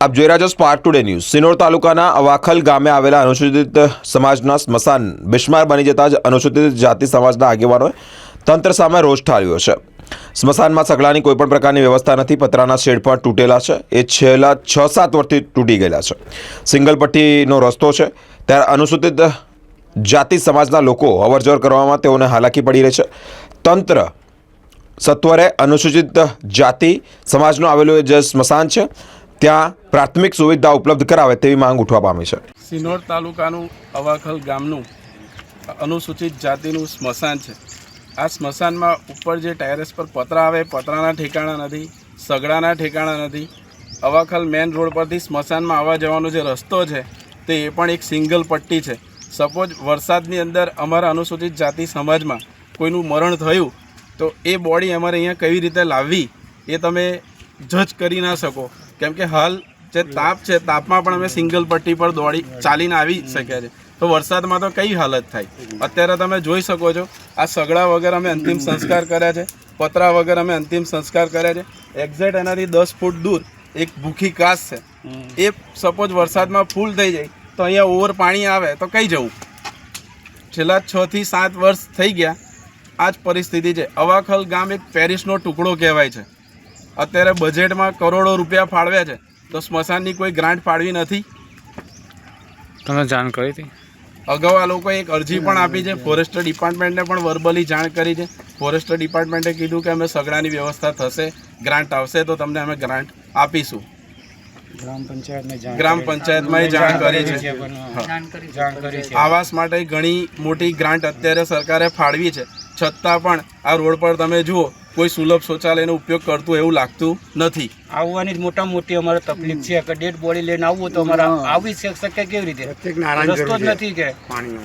આપ જોઈ રહ્યા છો સ્પાર્ક ટુડે ન્યૂઝ। સિનોર તાલુકાના અવાખલ ગામે આવેલા અનુસૂચિત સમાજના સ્મશાન બિસ્માર બની જતા જ અનુસૂચિત જાતિ સમાજના આગેવાનોએ તંત્ર સામે રોષ ઠાલવ્યો છે। સ્મશાનમાં સગડાની કોઈપણ પ્રકારની વ્યવસ્થા નથી। પતરાના શેડ પણ તૂટેલા છે, એ છેલ્લા 6-7 વર્ષથી તૂટી ગયેલા છે। સિંગલ પટ્ટીનો રસ્તો છે, ત્યારે અનુસૂચિત જાતિ સમાજના લોકો અવરજવર કરવામાં તેઓને હાલાકી પડી રહી છે। તંત્ર સત્વરે અનુસૂચિત જાતિ સમાજનું આવેલું જે સ્મશાન છે ત્યાં પ્રાથમિક સુવિધા ઉપલબ્ધ કરાવે તેવી માંગ ઉઠવા પામી છે। સિનોર તાલુકાનું અવાખલ ગામનું અનુસૂચિત જાતિનું સ્મશાન છે। આ સ્મશાનમાં ઉપર જે ટેરેસ પર પતરા આવે, પતરાના ઠેકાણા નથી, સગડાના ઠેકાણા નથી। અવાખલ મેન રોડ પરથી સ્મશાનમાં આવવા જવાનો જે રસ્તો છે તે એ પણ એક સિંગલ પટ્ટી છે। સપોઝ વરસાદની અંદર અમારા અનુસૂચિત જાતિ સમાજમાં કોઈનું મરણ થયું તો એ બોડી અમારે અહીંયા કેવી રીતે લાવવી એ તમે જજ કરી ના શકો, કેમ કે હાલ જે તાપ છે તાપમાં પણ અમે સિંગલ પટ્ટી પર દોડી ચાલીને આવી શક્યા છે, તો વરસાદમાં તો કઈ હાલત થાય। અત્યારે તમે જોઈ શકો છો આ સગડા વગર અમે અંતિમ સંસ્કાર કર્યા છે, પતરા વગર અમે અંતિમ સંસ્કાર કર્યા છે। એક્ઝેક્ટ એનાથી 10 ફૂટ દૂર એક ભૂખી કાસ છે, એ સપોઝ વરસાદમાં ફૂલ થઈ જાય તો અહીંયા ઓવર પાણી આવે તો કઈ જવું। છેલ્લા 6 થી 7 વર્ષ થઈ ગયા આ જ પરિસ્થિતિ છે। અવાખલ ગામ એક પેરિસનો ટુકડો કહેવાય છે। અત્યારે બજેટમાં કરોડો રૂપિયા ફાળવ્યા છે તો સ્મશાનની કોઈ ગ્રાન્ટ ફાળવી નથી। તમે જાણ કરી હતી? અગાઉ આ લોકોએ એક અરજી પણ આપી છે, ફોરેસ્ટર ડિપાર્ટમેન્ટને પણ વર્બલી જાણ કરી છે। ફોરેસ્ટર ડિપાર્ટમેન્ટે કીધું કે અમે સગડાની વ્યવસ્થા થશે, ગ્રાન્ટ આવશે તો તમને અમે ગ્રાન્ટ આપીશું। ગ્રામ પંચાયતમાં જાણ કરી છે। આવાસ માટે ઘણી મોટી ગ્રાન્ટ અત્યારે સરકારે ફાળવી છે, છતાં પણ આ રોડ પર તમે જુઓ કોઈ સુલભ શૌચાલયનો ઉપયોગ કરતું એવું લાગતું નથી। આવવાની મોટા મોટી અમારે તકલીફ છે કે ડેડ બોડી લઈને આવવું તો અમારે આવી શકે કેવી રીતે? રસ્તો જ નથી કે પાણી